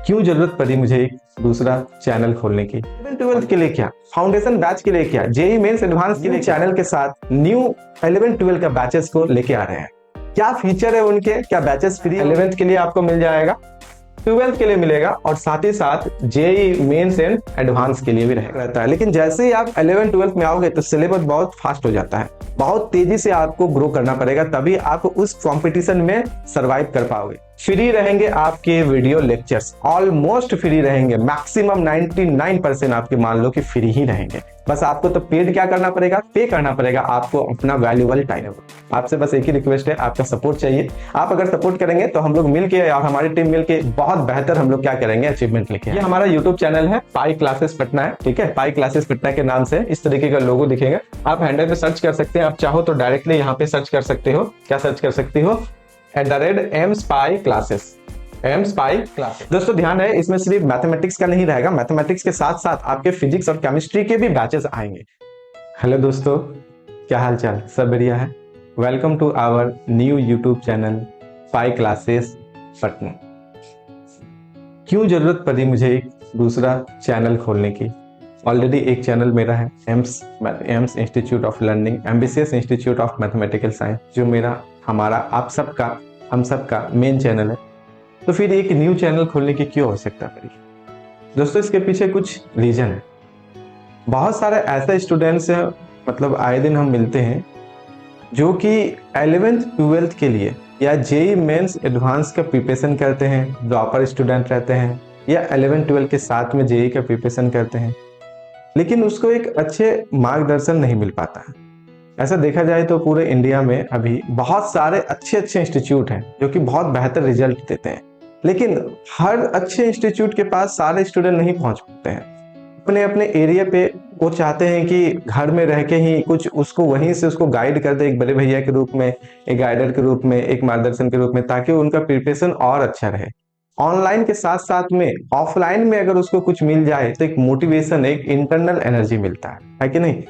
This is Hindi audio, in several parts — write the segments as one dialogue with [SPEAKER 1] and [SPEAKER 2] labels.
[SPEAKER 1] क्यों जरूरत पड़ी मुझे एक दूसरा चैनल खोलने की? 11th-12th के लिए क्या, फाउंडेशन बैच के लिए क्या, जेईई मेंस एडवांस के लिए चैनल के साथ न्यू 11th-12th का बैचेस को लेके आ रहे हैं। क्या फीचर है उनके, क्या बैचेस फ्री 11th के लिए आपको मिल जाएगा, 12th के लिए मिलेगा और साथ ही साथ जेईई मेंस एंड एडवांस के लिए भी रहता है। लेकिन जैसे ही आप 11th-12th में आओगे तो सिलेबस बहुत फास्ट हो जाता है, बहुत तेजी से आपको ग्रो करना पड़ेगा, तभी आप उस कंपटीशन में सरवाइव कर पाओगे। फ्री रहेंगे आपके वीडियो लेक्चर्स, ऑलमोस्ट फ्री रहेंगे, मैक्सिमम 99% आपके मान लो कि फ्री ही रहेंगे। बस आपको तो पेड क्या करना पड़ेगा, पे करना पड़ेगा आपको अपना वैल्यूएबल टाइम। आपसे बस एक ही रिक्वेस्ट है, आपका सपोर्ट चाहिए। आप अगर सपोर्ट करेंगे तो हम लोग मिलके और हमारी टीम मिलके बहुत बेहतर हम लोग क्या करेंगे, अचीवमेंट लेके। ये हमारा यूट्यूब चैनल है, पाई क्लासेस पटना है, ठीक है। पाई क्लासेस पटना के नाम से इस तरीके का लोगो दिखेगा, आप हैंडल पे सर्च कर सकते हैं। आप चाहो तो डायरेक्टली यहाँ पे सर्च कर सकते हो। क्या सर्च कर सकती हो? @mspy classes, mspy classes। दोस्तों ध्यान है, इसमें सिर्फ मैथमेटिक्स का नहीं रहेगा, मैथमेटिक्स के साथ साथ आपके फिजिक्स और केमिस्ट्री के भी बैचेस आएंगे। हेलो दोस्तों, क्या हाल चाल, सब बढ़िया है? Welcome to our new YouTube channel pi classes Patna. क्यों जरूरत पड़ी मुझे एक दूसरा चैनल खोलने की? ऑलरेडी एक चैनल मेरा है, AIIMS institute of learning, ambitious institute of mathematical science, जो मेरा हमारा आप सबका हम सबका मेन चैनल है। तो फिर एक न्यू चैनल खोलने की क्यों आवश्यकता पड़ी? दोस्तों इसके पीछे कुछ रीजन है। बहुत सारे ऐसे स्टूडेंट्स हैं, मतलब आए दिन हम मिलते हैं, जो कि 11th-12th के लिए या जेईई मेंस एडवांस का प्रिपरेशन करते हैं, ड्रॉपर स्टूडेंट रहते हैं, या 11th-12th के साथ में जेईई का प्रिपरेशन करते हैं, लेकिन उसको एक अच्छे मार्गदर्शन नहीं मिल पाता है। ऐसा देखा जाए तो पूरे इंडिया में अभी बहुत सारे अच्छे इंस्टीट्यूट हैं जो कि बहुत बेहतर रिजल्ट देते हैं, लेकिन हर अच्छे इंस्टीट्यूट के पास सारे स्टूडेंट नहीं पहुंच पाते हैं। अपने अपने एरिया पे वो चाहते हैं कि घर में रह के ही कुछ उसको वहीं से उसको गाइड कर दे, एक बड़े भैया के रूप में, एक गाइडर के रूप में, एक मार्गदर्शन के रूप में, ताकि उनका प्रिपरेशन और अच्छा रहे। ऑनलाइन के साथ साथ में ऑफलाइन में अगर उसको कुछ मिल जाए तो एक मोटिवेशन, एक इंटरनल एनर्जी मिलता है कि नहीं?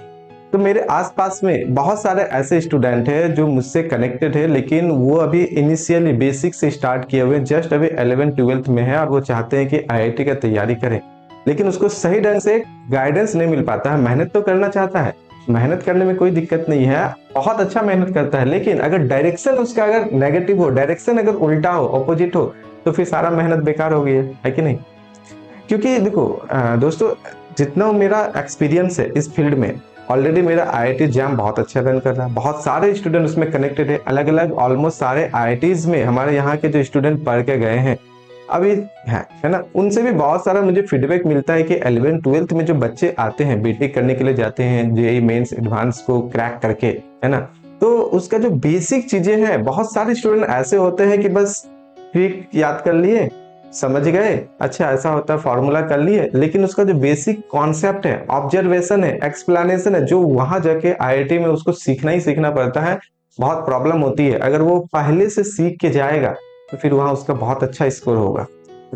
[SPEAKER 1] तो मेरे आसपास में बहुत सारे ऐसे स्टूडेंट हैं जो मुझसे कनेक्टेड है, लेकिन वो अभी इनिशियली बेसिक से स्टार्ट किए हुए, जस्ट अभी 11th-12th में है और वो चाहते हैं कि आईआईटी का तैयारी करें, लेकिन उसको सही ढंग से गाइडेंस नहीं मिल पाता है। मेहनत तो करना चाहता है, मेहनत करने में कोई दिक्कत नहीं है, बहुत अच्छा मेहनत करता है, लेकिन अगर डायरेक्शन उसका अगर नेगेटिव हो, डायरेक्शन अगर उल्टा हो, ऑपोजिट हो, तो फिर सारा मेहनत बेकार हो गई है कि नहीं? क्योंकि देखो दोस्तों, जितना मेरा एक्सपीरियंस है इस फील्ड में, ऑलरेडी मेरा आईआईटी जैम बहुत अच्छा रन कर रहा है, बहुत सारे स्टूडेंट उसमें कनेक्टेड है, अलग अलग ऑलमोस्ट सारे आईआईटीज में हमारे यहाँ के जो स्टूडेंट पढ़ के गए हैं अभी है ना, उनसे भी बहुत सारा मुझे फीडबैक मिलता है कि 11th-12th में जो बच्चे आते हैं, बीटेक करने के लिए जाते हैं, जेईई मेंस एडवांस को क्रैक करके, है ना, तो उसका जो बेसिक चीजें हैं, बहुत सारे स्टूडेंट ऐसे होते हैं कि बस ट्रिक याद कर लिए, समझ गए, अच्छा ऐसा होता है, फॉर्मूला कर लिए, लेकिन उसका जो बेसिक कॉन्सेप्ट है, ऑब्जर्वेशन है, एक्सप्लेनेशन है, जो वहां जाके आईआईटी में उसको सीखना ही सीखना पड़ता है, बहुत प्रॉब्लम होती है। अगर वो पहले से सीख के जाएगा तो फिर वहां उसका बहुत अच्छा स्कोर होगा।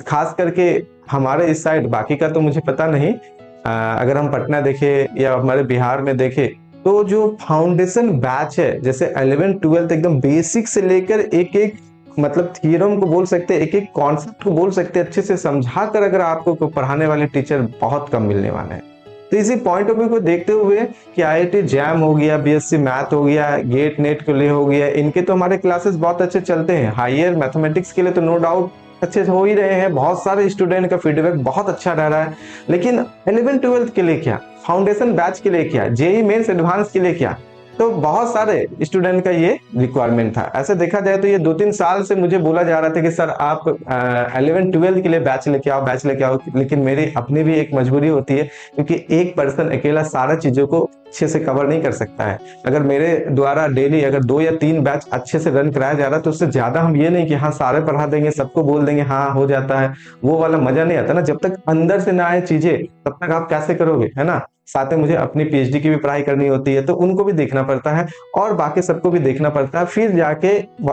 [SPEAKER 1] खास करके हमारे इस साइड, बाकी का तो मुझे पता नहीं, अगर हम पटना देखे या हमारे बिहार में देखे, तो जो फाउंडेशन बैच है, जैसे 11th-12th एकदम बेसिक से लेकर एक एक मतलब थ्योरम को बोल सकते हैं, एक एक कॉन्सेप्ट को बोल सकते हैं, अच्छे से समझा कर अगर आपको पढ़ाने वाले टीचर बहुत कम मिलने वाले हैं। तो इसी पॉइंट ऑफ व्यू को देखते हुए कि आईआईटी जैम हो गया, बीएससी मैथ हो गया, गेट नेट के लिए हो गया, इनके तो हमारे क्लासेस बहुत अच्छे चलते हैं। हायर मैथमेटिक्स के लिए तो नो डाउट अच्छे हो ही रहे हैं, बहुत सारे स्टूडेंट का फीडबैक बहुत अच्छा रह रहा है, लेकिन 11th-12th के लिए क्या, फाउंडेशन बैच के लिए क्या, जेईई मेंस एडवांस के लिए क्या, तो बहुत सारे स्टूडेंट का ये रिक्वायरमेंट था। ऐसे देखा जाए तो ये 2-3 साल से मुझे बोला जा रहा था कि सर आप 11th-12th के लिए बैच लेके आओ, बैच लेके आओ, लेकिन मेरी अपनी भी एक मजबूरी होती है, क्योंकि एक पर्सन अकेला सारा चीजों को अच्छे से कवर नहीं कर सकता है। अगर मेरे द्वारा डेली अगर 2 या 3 बैच अच्छे से रन कराया जा रहा है, तो उससे ज्यादा हम ये नहीं कि हाँ सारे पढ़ा देंगे, सबको बोल देंगे हाँ हो जाता है, वो वाला मजा नहीं आता ना। जब तक अंदर से ना आए चीजें, तब तक आप कैसे करोगे, है ना। साथ में मुझे अपनी पीएचडी की भी पढ़ाई करनी होती है, तो उनको भी देखना पड़ता है और बाकी सबको भी देखना पड़ता है, फिर जाके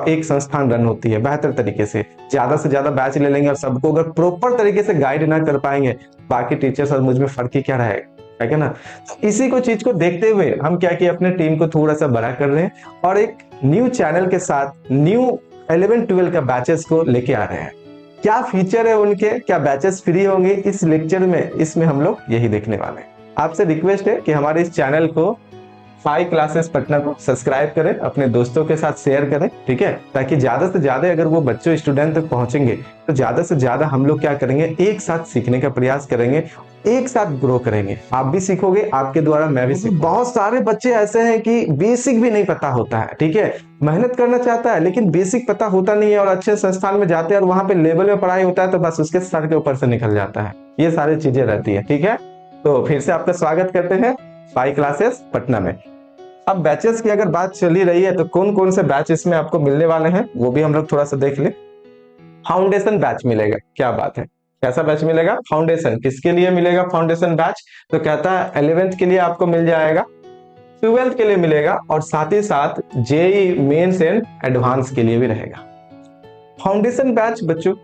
[SPEAKER 1] एक संस्थान रन होती है बेहतर तरीके से। ज्यादा से ज्यादा बैच ले लेंगे और सबको अगर प्रॉपर तरीके से गाइड ना कर पाएंगे, बाकी टीचर्स और मुझ में फर्क ही क्या रहेगा, है ना। तो इसी को चीज को देखते हुए हम क्या किए, अपने टीम को थोड़ा सा बड़ा कर रहे हैं और एक न्यू चैनल के साथ न्यू 11th-12th का बैचेस को लेके आ रहे हैं। क्या फीचर है उनके, क्या बैचेस फ्री होंगे इस लेक्चर में, इसमें हम लोग यही देखने वाले हैं। आपसे रिक्वेस्ट है कि हमारे इस चैनल को 5 क्लासेस पटना को सब्सक्राइब करें, अपने दोस्तों के साथ शेयर करें, ठीक है, ताकि ज्यादा से ज्यादा अगर वो बच्चों स्टूडेंट तक पहुंचेंगे तो ज्यादा से ज्यादा हम लोग क्या करेंगे, एक साथ सीखने का प्रयास करेंगे, एक साथ ग्रो करेंगे। आप भी सीखोगे, आपके द्वारा मैं भी सीखूंगा। बहुत सारे बच्चे ऐसे हैं कि बेसिक भी नहीं पता होता है, ठीक है, मेहनत करना चाहता है लेकिन बेसिक पता होता नहीं है, और अच्छे संस्थान में जाते हैं और वहां पे लेवल में पढ़ाई होता है तो बस उसके सर के ऊपर से निकल जाता है। ये सारी चीजें रहती है, ठीक है। तो फिर से आपका स्वागत करते हैं 5 क्लासेस पटना में। अब बैचेस की अगर बात चली रही है तो कौन कौन से बैच इसमें आपको मिलने वाले हैं वो भी हम लोग थोड़ा सा देख ले। फाउंडेशन बैच मिलेगा, क्या बात है, कैसा बैच मिलेगा, फाउंडेशन। किसके लिए मिलेगा फाउंडेशन बैच, तो कहता है 11th के लिए आपको मिल जाएगा, 12th के लिए मिलेगा, और साथ ही साथ जेई मेंस एंड एडवांस के लिए भी रहेगा। फाउंडेशन बैच बच्चों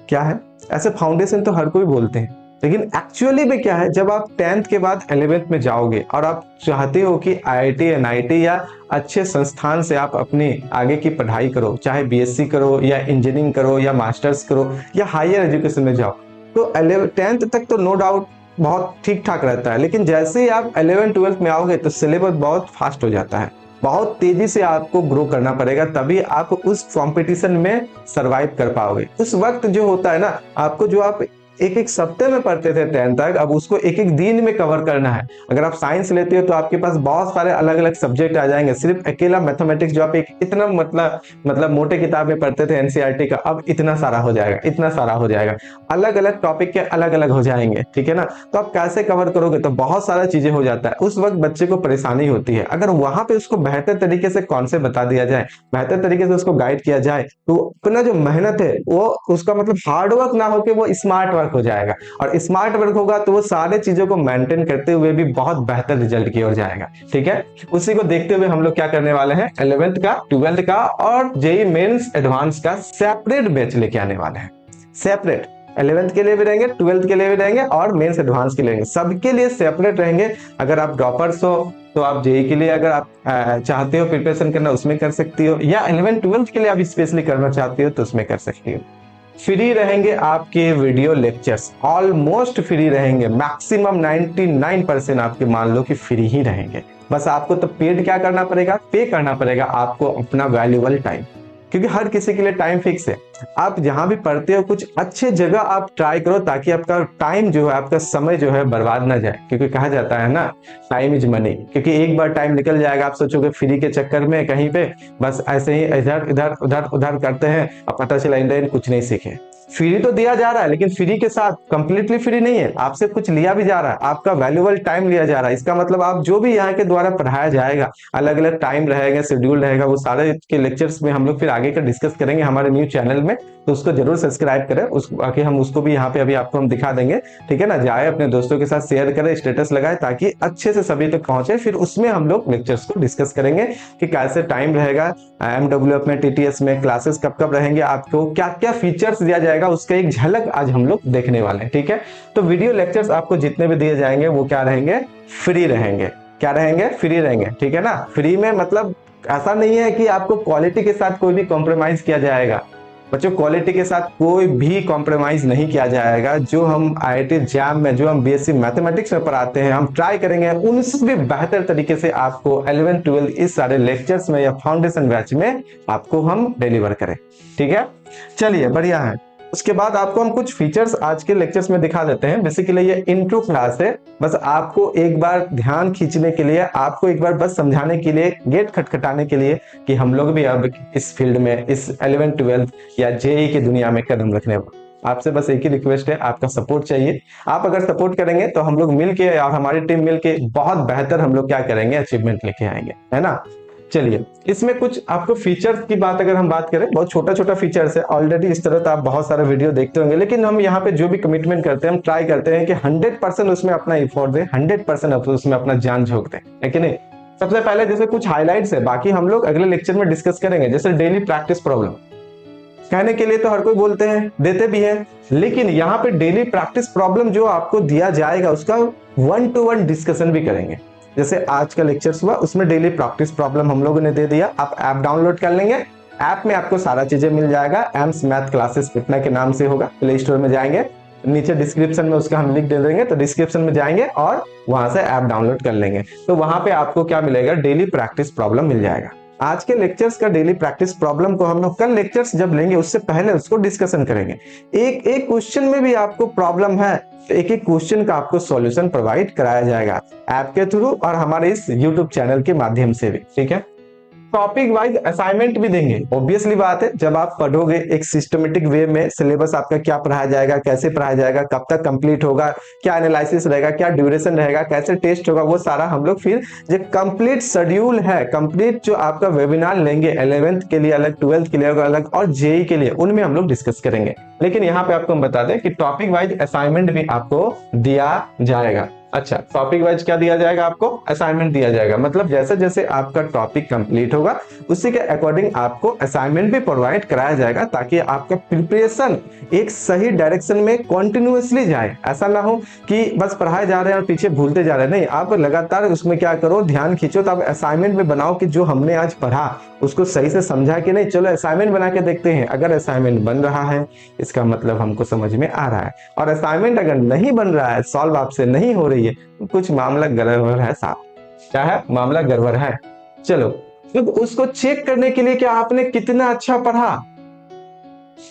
[SPEAKER 1] क्या है, ऐसे फाउंडेशन तो हर कोई बोलते हैं, लेकिन एक्चुअली में क्या है, जब आप 10th के बाद 11th में जाओगे और आप चाहते हो कि आईआईटी एनआईटी या अच्छे संस्थान से आप अपनी आगे की पढ़ाई करो, चाहे बीएससी करो या इंजीनियरिंग करो या मास्टर्स करो या हायर एजुकेशन में जाओ, तो 10th तक तो नो डाउट बहुत ठीक ठाक रहता है, लेकिन जैसे ही आप 11th 12th में आओगे तो सिलेबस बहुत फास्ट हो जाता है, बहुत तेजी से आपको ग्रो करना पड़ेगा, तभी आप उस कंपटीशन में सरवाइव कर पाओगे। उस वक्त जो होता है ना, आपको जो आप एक एक सप्ताह में पढ़ते थे 10th तक, अब उसको एक एक दिन में कवर करना है। अगर आप साइंस लेते हो तो आपके पास बहुत सारे अलग अलग सब्जेक्ट आ जाएंगे, सिर्फ अकेला मैथमेटिक्स जो आप एक इतना मतलब मोटे किताब में पढ़ते थे एनसीईआरटी का, अब इतना सारा हो जाएगा, इतना सारा हो जाएगा, अलग अलग टॉपिक के अलग अलग हो जाएंगे, ठीक है ना। तो आप कैसे कवर करोगे, तो बहुत सारा चीजें हो जाता है, उस वक्त बच्चे को परेशानी होती है। अगर वहां पे उसको बेहतर तरीके से कॉन्सेप्ट बता दिया जाए, बेहतर तरीके से उसको गाइड किया जाए, तो अपना जो मेहनत है वो उसका मतलब हार्ड वर्क ना होकर वो स्मार्ट वर्क हो जाएगा, और स्मार्ट वर्क होगा तो वो सारे चीजों को मेंटेन करते हुए भी बहुत बेहतर रिजल्ट की ओर जाएगा, ठीक है। उसी को देखते हुए हम लोग क्या करने वाले हैं, 11th का, 12th का और जेई मेंस एडवांस का सेपरेट बैच लेके आने वाले हैं। सेपरेट 11th के लिए भी रहेंगे, 12th के लिए भी रहेंगे और मेंस एडवांस के लिए रहेंगे, सबके लिए सेपरेट रहेंगे। अगर आप ड्रॉपर्स हो तो आप जेई के लिए अगर आप चाहते हो प्रिपरेशन करना उसमें कर सकती हो, या 11th 12th के लिए आप स्पेशली करना चाहती हो तो उसमें कर सकती हो। फ्री रहेंगे आपके वीडियो लेक्चर्स, ऑलमोस्ट फ्री रहेंगे, मैक्सिमम 99% आपके मान लो कि फ्री ही रहेंगे। बस आपको तो पेड क्या करना पड़ेगा, पे करना पड़ेगा आपको अपना वैल्यूएबल टाइम, क्योंकि हर किसी के लिए टाइम फिक्स है। आप जहां भी पढ़ते हो कुछ अच्छे जगह आप ट्राई करो, ताकि आपका टाइम जो है, आपका समय जो है बर्बाद ना जाए, क्योंकि कहा जाता है ना टाइम इज मनी। क्योंकि एक बार टाइम निकल जाएगा, आप सोचोगे फ्री के चक्कर में कहीं पे बस ऐसे ही इधर इधर उधर उधर करते हैं, अब पता चला इंडियन कुछ नहीं सीखे। फ्री तो दिया जा रहा है, लेकिन फ्री के साथ कंप्लीटली फ्री नहीं है, आपसे कुछ लिया भी जा रहा है, आपका वैल्यूएबल टाइम लिया जा रहा है। इसका मतलब आप जो भी यहाँ के द्वारा पढ़ाया जाएगा, अलग अलग टाइम रहेगा, शेड्यूल रहेगा, वो सारे के लेक्चर्स में हम लोग फिर आगे का डिस्कस करेंगे हमारे न्यू चैनल में, तो उसको जरूर सब्सक्राइब करें, आके हम उसको भी यहाँ पे अभी आपको हम दिखा देंगे, ठीक है ना। जाए अपने दोस्तों के साथ शेयर करें, स्टेटस लगाए, ताकि अच्छे से सभी तक पहुंचे। फिर उसमें हम लोग लेक्चर्स को डिस्कस करेंगे कि कैसे टाइम रहेगा, एमडब्ल्यूएफ में, टीटीएस में क्लासेस कब कब रहेंगे, आपको क्या क्या फीचर्स दिया जाएगा, उसका एक झलक आज हम लोग देखने वाले हैं, ठीक है। तो वीडियो लेक्चर्स आपको जितने भी दिए जाएंगे वो क्या रहेंगे, फ्री रहेंगे। क्या रहेंगे, फ्री रहेंगे, ठीक है ना। फ्री में मतलब ऐसा नहीं है कि आपको क्वालिटी के साथ कोई भी कॉम्प्रोमाइज किया जाएगा। बच्चों क्वालिटी के साथ कोई भी कॉम्प्रोमाइज नहीं किया जाएगा। जो हम आईआईटी जैम में, जो हम बीएससी मैथमेटिक्स में पढ़ाते हैं, हम ट्राई करेंगे उनसे भी बेहतर तरीके से आपको 11 12 इस सारे लेक्चर्स में या फाउंडेशन बैच में आपको हम डिलीवर करें, ठीक है। चलिए बढ़िया है। उसके बाद आपको हम कुछ फीचर्स आज के लेक्चर्स में दिखा देते हैं। बेसिकली ये इंट्रो क्लास है, बस आपको एक बार ध्यान खींचने के लिए, आपको एक बार बस समझाने के लिए, गेट खटखटाने के लिए कि हम लोग भी अब इस फील्ड में, इस 11 12 या जेई की दुनिया में कदम रखने वाले। आपसे बस एक ही रिक्वेस्ट है, आपका सपोर्ट चाहिए। आप अगर सपोर्ट करेंगे तो हम लोग मिलके और हमारी टीम मिलके बहुत बेहतर हम लोग क्या करेंगे, अचीवमेंट लेके आएंगे, है ना। चलिए इसमें कुछ आपको फीचर्स की बात अगर हम बात करें, बहुत छोटा छोटा फीचर्स है ऑलरेडी। इस तरह तो आप बहुत सारा वीडियो देखते होंगे, लेकिन हम यहाँ पे जो भी कमिटमेंट करते हैं, हम ट्राई करते हैं कि 100% उसमें अपना एफर्ट दें, 100% उसमें अपना जान झोंक दें, है कि नहीं। सबसे पहले जैसे कुछ हाईलाइट्स है, बाकी हम लोग अगले लेक्चर में डिस्कस करेंगे। जैसे डेली प्रैक्टिस प्रॉब्लम कहने के लिए तो हर कोई बोलते हैं, देते भी हैं, लेकिन यहाँ पे डेली प्रैक्टिस प्रॉब्लम जो आपको दिया जाएगा उसका 1 to 1 डिस्कशन भी करेंगे। जैसे आज का लेक्चर हुआ उसमें डेली प्रैक्टिस प्रॉब्लम हम लोगों ने दे दिया, आप ऐप डाउनलोड कर लेंगे, ऐप में आपको सारा चीजें मिल जाएगा, एम्स मैथ क्लासेस पटना के नाम से होगा। प्ले स्टोर में जाएंगे, नीचे डिस्क्रिप्शन में उसका हम लिंक दे देंगे, तो डिस्क्रिप्शन में जाएंगे और वहां से ऐप डाउनलोड कर लेंगे। तो वहां पे आपको क्या मिलेगा, डेली प्रैक्टिस प्रॉब्लम मिल जाएगा। आज के लेक्चर्स का डेली प्रैक्टिस प्रॉब्लम को हम लोग कल लेक्चर्स जब लेंगे उससे पहले उसको डिस्कशन करेंगे। एक एक क्वेश्चन में भी आपको प्रॉब्लम है तो एक एक क्वेश्चन का आपको सॉल्यूशन प्रोवाइड कराया जाएगा ऐप के थ्रू और हमारे इस यूट्यूब चैनल के माध्यम से भी। ठीक है, टॉपिक वाइज असाइनमेंट भी देंगे। ऑब्वियसली बात है, जब आप पढ़ोगे एक सिस्टमेटिक वे में सिलेबस आपका क्या पढ़ाया जाएगा, कैसे पढ़ाया जाएगा, कब तक कंप्लीट होगा, क्या एनालिसिस रहेगा, क्या ड्यूरेशन रहेगा, कैसे टेस्ट होगा, वो सारा हम लोग फिर जो कंप्लीट शेड्यूल है, कंप्लीट जो आपका वेबिनार लेंगे 11th के लिए अलग, 12th के लिए अलग और जेई के लिए, उनमें हम लोग डिस्कस करेंगे। लेकिन यहाँ पे आपको हम बता दें कि टॉपिक वाइज असाइनमेंट भी आपको दिया जाएगा। अच्छा, टॉपिक वाइज क्या दिया जाएगा, आपको असाइनमेंट दिया जाएगा। मतलब जैसे जैसे आपका टॉपिक कंप्लीट होगा उसी के अकॉर्डिंग आपको असाइनमेंट भी प्रोवाइड कराया जाएगा, ताकि आपका प्रिपरेशन एक सही डायरेक्शन में कंटिन्यूअसली जाए। ऐसा ना हो कि बस पढ़ाए जा रहे हैं और पीछे भूलते जा रहे हैं, नहीं, आप लगातार उसमें क्या करो, ध्यान खींचो। तो आप असाइनमेंट में बनाओ कि जो हमने आज पढ़ा उसको सही से समझा कि नहीं, चलो असाइनमेंट बना के देखते हैं। अगर असाइनमेंट बन रहा है इसका मतलब हमको समझ में आ रहा है, और असाइनमेंट अगर नहीं बन रहा है, सॉल्व आपसे नहीं हो रही है, तो कुछ मामला गड़बड़ है साहब। क्या है, मामला गड़बड़ है। चलो, तो उसको चेक करने के लिए कि आपने कितना अच्छा पढ़ा,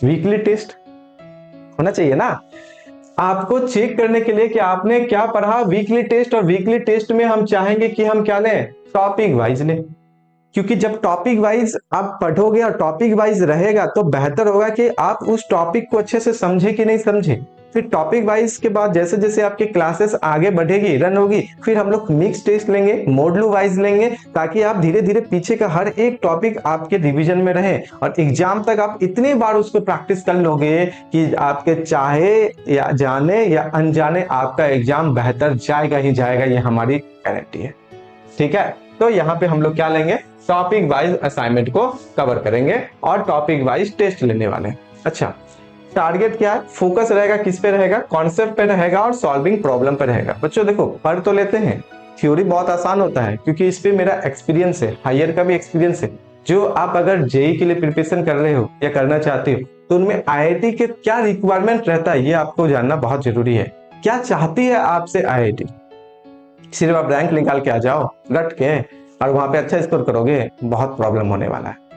[SPEAKER 1] वीकली टेस्ट होना चाहिए ना। आपको चेक करने के लिए कि आपने क्या पढ़ा, वीकली टेस्ट। और वीकली टेस्ट में हम चाहेंगे कि हम क्या लें, टॉपिक वाइज लें, क्योंकि जब टॉपिक वाइज आप पढ़ोगे और टॉपिक वाइज रहेगा तो बेहतर होगा कि आप उस टॉपिक को अच्छे से समझे कि नहीं समझे। फिर टॉपिक वाइज के बाद जैसे जैसे आपकी क्लासेस आगे बढ़ेगी, रन होगी, फिर हम लोग मिक्स टेस्ट लेंगे, मॉड्यूल वाइज लेंगे, ताकि आप धीरे धीरे पीछे का हर एक टॉपिक आपके रिवीजन में रहे और एग्जाम तक आप इतनी बार उसको प्रैक्टिस कर लोगे कि आपके चाहे या जाने या अनजाने आपका एग्जाम बेहतर जाएगा ही जाएगा। ये हमारी गारंटी है। ठीक है, तो यहाँ पे हम लोग क्या लेंगे, टॉपिक वाइज असाइनमेंट को कवर करेंगे और टॉपिक वाइज टेस्ट लेने वाले हैं। अच्छा, टारगेट क्या है, फोकस रहेगा किस पे रहेगा, कॉन्सेप्ट पे रहेगा और सॉल्विंग प्रॉब्लम पे रहेगा। बच्चों देखो, पढ़ तो लेते हैं, थ्योरी बहुत आसान होता है क्योंकि इस पे मेरा एक्सपीरियंस है, हायर का भी एक्सपीरियंस है। जो आप अगर जेई के लिए प्रिपरेशन कर रहे हो या करना चाहते हो तो उनमें आईआईटी के क्या रिक्वायरमेंट रहता है ये आपको जानना बहुत जरूरी है। क्या चाहती है आपसे आईआईटी, सिर्फ आप रैंक निकाल के आ जाओ रट के और वहां पे अच्छा स्कोर करोगे, बहुत प्रॉब्लम होने वाला है।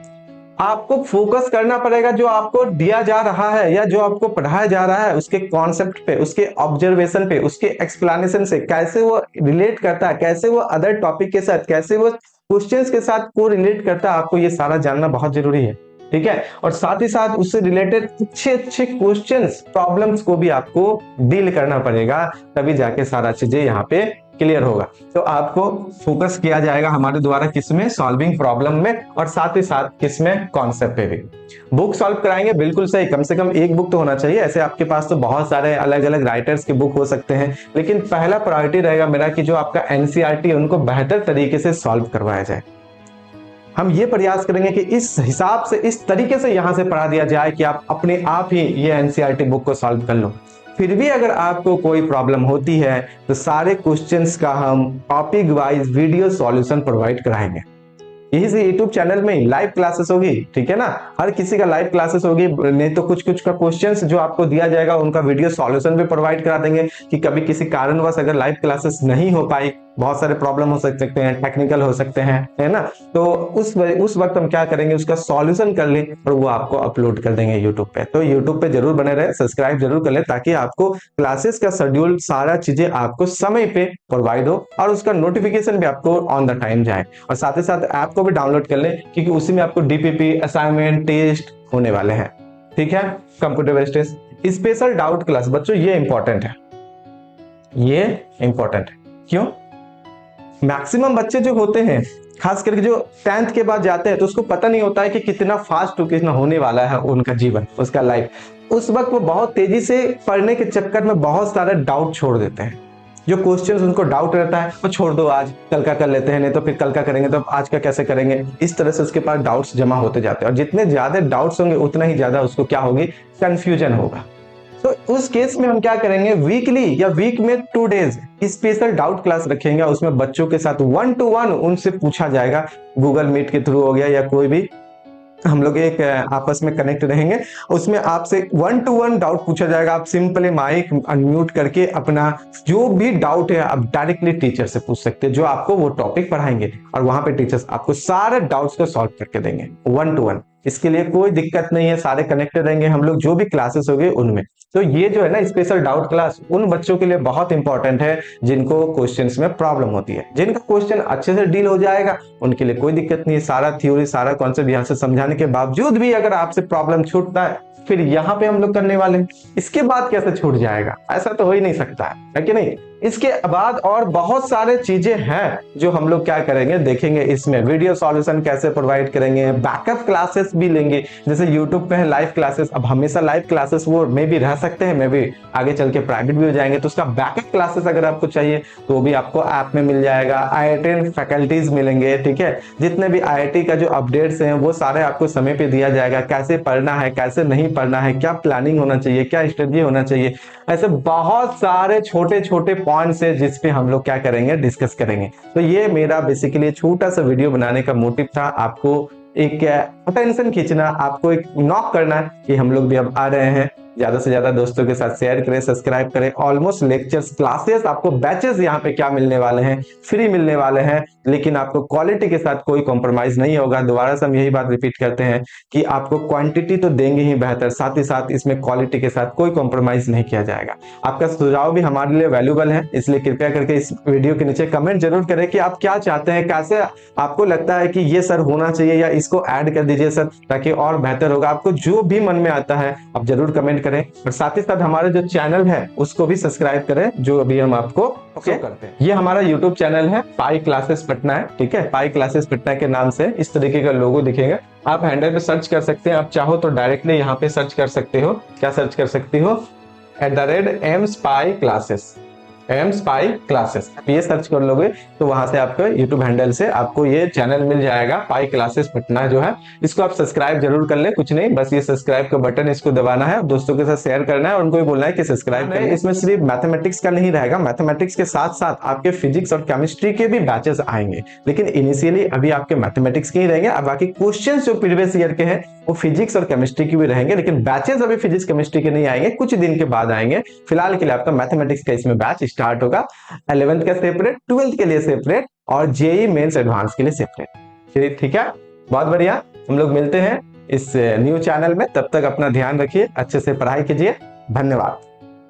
[SPEAKER 1] आपको फोकस करना पड़ेगा जो आपको दिया जा रहा है या जो आपको पढ़ाया जा रहा है उसके कॉन्सेप्ट पे, उसके ऑब्जर्वेशन पे, उसके एक्सप्लेनेशन से, कैसे वो रिलेट करता है, कैसे वो अदर टॉपिक के साथ, कैसे वो क्वेश्चंस के साथ को रिलेट करता है। आपको ये सारा जानना बहुत जरूरी है। ठीक है, और साथ ही साथ उससे रिलेटेड अच्छे अच्छे क्वेश्चंस, प्रॉब्लम्स को भी आपको डील करना पड़ेगा, तभी जाके सारा चीजें यहाँ पे क्लियर होगा। तो आपको फोकस किया जाएगा हमारे द्वारा किसमें, सॉल्विंग प्रॉब्लम में, और साथ ही साथ किसमें, कॉन्सेप्ट पे भी। बुक सॉल्व कराएंगे, बिल्कुल सही, कम से कम एक बुक तो होना चाहिए। ऐसे आपके पास तो बहुत सारे अलग अलग राइटर्स के बुक हो सकते हैं, लेकिन पहला प्रायोरिटी रहेगा मेरा कि जो आपका एनसीईआरटी है उनको बेहतर तरीके से सॉल्व करवाया जाए। हम ये प्रयास करेंगे कि इस हिसाब से, इस तरीके से यहां से पढ़ा दिया जाए कि आप अपने आप ही ये एनसीईआरटी बुक को सॉल्व कर लो। फिर भी अगर आपको कोई प्रॉब्लम होती है तो सारे क्वेश्चंस का हम topic wise video solution provide कराएंगे। यही से यूट्यूब चैनल में लाइव क्लासेस होगी, ठीक है ना, हर किसी का लाइव क्लासेस होगी। नहीं तो कुछ कुछ का क्वेश्चंस जो आपको दिया जाएगा उनका वीडियो सॉल्यूशन भी प्रोवाइड करा देंगे कि कभी किसी कारणवश अगर लाइव क्लासेस नहीं हो पाई, बहुत सारे प्रॉब्लम हो सकते हैं, टेक्निकल हो सकते हैं, है ना, तो उस वक्त हम क्या करेंगे, उसका सॉल्यूशन कर लें और वो आपको अपलोड कर देंगे यूट्यूब पे। तो यूट्यूब पे जरूर बने रहे, सब्सक्राइब जरूर कर लें, ताकि आपको क्लासेस का शेड्यूल, सारा चीजें आपको समय पे प्रोवाइड हो और उसका नोटिफिकेशन भी आपको ऑन द टाइम जाए। और साथ ही साथ ऐप को भी डाउनलोड कर लें, क्योंकि उसी में आपको डीपीपी, असाइनमेंट, टेस्ट होने वाले हैं। ठीक है, computer based test, special doubt class. बच्चों ये इंपॉर्टेंट है, ये इंपॉर्टेंट है। क्यों? मैक्सिमम बच्चे जो होते हैं, खास करके जो 10th के बाद जाते हैं, तो उसको पता नहीं होता है कि कितना फास्ट कितना होने वाला है उनका जीवन, उसका लाइफ। उस वक्त वो बहुत तेजी से पढ़ने के चक्कर में बहुत सारे डाउट छोड़ देते हैं। जो क्वेश्चंस उनको डाउट रहता है वो छोड़ दो, आज कल का कर लेते हैं, नहीं तो फिर कल का करेंगे, तो आज का कैसे करेंगे, इस तरह से उसके पास डाउट्स जमा होते जाते हैं। और जितने ज्यादा डाउट्स होंगे उतना ही ज्यादा उसको क्या होगी, कंफ्यूजन होगा। तो उस केस में हम क्या करेंगे, वीकली या वीक में 2 डेज स्पेशल डाउट क्लास रखेंगे। उसमें बच्चों के साथ 1 to 1 उनसे पूछा जाएगा, गूगल मीट के थ्रू हो गया या कोई भी हम लोग एक आपस में कनेक्ट रहेंगे, उसमें आपसे 1 to 1 डाउट पूछा जाएगा। आप सिंपली माइक अनम्यूट करके अपना जो भी डाउट है आप डायरेक्टली टीचर से पूछ सकते हैं, जो आपको वो टॉपिक पढ़ाएंगे, और वहां पे टीचर्स आपको सारे डाउट्स को सॉल्व करके देंगे 1 to 1। इसके लिए कोई दिक्कत नहीं है, सारे कनेक्टेड रहेंगे हम लोग, जो भी क्लासेस होंगे उनमें। तो ये जो है ना स्पेशल डाउट क्लास उन बच्चों के लिए बहुत इंपॉर्टेंट है जिनको क्वेश्चंस में प्रॉब्लम होती है। जिनका क्वेश्चन अच्छे से डील हो जाएगा उनके लिए कोई दिक्कत नहीं है। सारा थ्योरी सारा कॉन्सेप्ट यहाँ से समझाने के बावजूद भी अगर आपसे प्रॉब्लम छूटता है, फिर यहाँ पे हम लोग करने वाले हैं, इसके बाद कैसे छूट जाएगा? ऐसा तो हो ही नहीं सकता है कि नहीं? इसके बाद और बहुत सारे चीजें हैं जो हम लोग क्या करेंगे, देखेंगे इसमें। वीडियो सॉल्यूशन कैसे प्रोवाइड करेंगे, बैकअप क्लासेस भी लेंगे, जैसे यूट्यूब पे है लाइव क्लासेस, अब हमेशा लाइव क्लासेस वो मे भी रह सकते हैं, मे भी आगे चल के प्राइवेट भी हो जाएंगे, तो उसका बैकअप क्लासेस अगर आपको चाहिए तो वो भी आपको ऐप में मिल जाएगा। IIT फैकल्टीज मिलेंगे, ठीक है, जितने भी IIT का जो अपडेट्स हैं वो सारे आपको समय पे दिया जाएगा, कैसे पढ़ना है कैसे नहीं पढ़ना है, क्या प्लानिंग होना चाहिए, क्या स्ट्रेटजी होना चाहिए। ऐसे बहुत सारे छोटे छोटे पॉइंट्स है जिस पे हम लोग क्या करेंगे, डिस्कस करेंगे। तो ये मेरा बेसिकली छोटा सा वीडियो बनाने का मोटिव था, आपको एक अटेंशन खींचना, आपको एक नॉक करना कि हम लोग भी अब आ रहे हैं। ज्यादा से ज्यादा दोस्तों के साथ शेयर करें, सब्सक्राइब करें। ऑलमोस्ट लेक्चर्स क्लासेस आपको बैचेस यहाँ पे क्या मिलने वाले हैं, फ्री मिलने वाले हैं, लेकिन आपको क्वालिटी के साथ कोई कॉम्प्रोमाइज नहीं होगा। दोबारा से हम यही बात रिपीट करते हैं कि आपको क्वांटिटी तो देंगे ही बेहतर, साथ ही साथ इसमें क्वालिटी के साथ कोई कॉम्प्रोमाइज नहीं किया जाएगा। आपका सुझाव भी हमारे लिए वैल्यूबल है, इसलिए कृपया करके इस वीडियो के नीचे कमेंट जरूर करें कि आप क्या चाहते हैं, कैसे आपको लगता है कि ये सर होना चाहिए या इसको ऐड कर दीजिए सर, ताकि और बेहतर होगा। आपको जो भी मन में आता है आप जरूर कमेंट करें, और साथ ही साथ हमारा जो चैनल है उसको भी सब्सक्राइब करें, जो अभी हम आपको शो करते हैं। ये हमारा यूट्यूब चैनल है, पाई क्लासेस पटना है, ठीक है, पाई क्लासेस पटना के नाम से इस तरीके का लोगो दिखेगा। आप हैंडल पे सर्च कर सकते हैं, आप चाहो तो डायरेक्टली यहाँ पे सर्च कर सकते हो। क्या सर्च कर सकती हो? @mspy classes, mspy classes, ये सर्च कर लोगे तो वहां से आपको यूट्यूब हैंडल से आपको ये चैनल मिल जाएगा, पाई क्लासेस पटना जो है। इसको आप सब्सक्राइब जरूर कर ले, कुछ नहीं, बस ये सब्सक्राइब का बटन इसको दबाना है, दोस्तों के साथ शेयर करना है और उनको भी बोलना है कि सब्सक्राइब करें। इसमें सिर्फ मैथमेटिक्स का नहीं रहेगा, मैथमेटिक्स के साथ साथ आपके फिजिक्स और केमिस्ट्री के भी बैचेस आएंगे, लेकिन इनिशियली अभी आपके मैथमेटिक्स के ही रहेंगे। अब बाकी क्वेश्चन जो प्रीवियस ईयर के हैं वो फिजिक्स और केमिस्ट्री की भी रहेंगे, लेकिन बैचेस अभी फिजिक्स केमिस्ट्री के नहीं आएंगे, कुछ दिन के बाद आएंगे। फिलहाल के लिए आपका मैथमेटिक्स का इसमें बैच स्टार्ट होगा। 11th का सेपरेट, 12th के लिए सेपरेट और जेई मेंस एडवांस के लिए सेपरेट, ठीक है। बहुत बढ़िया, हम लोग मिलते हैं इस न्यू चैनल में, तब तक अपना ध्यान रखिए, अच्छे से पढ़ाई कीजिए। धन्यवाद।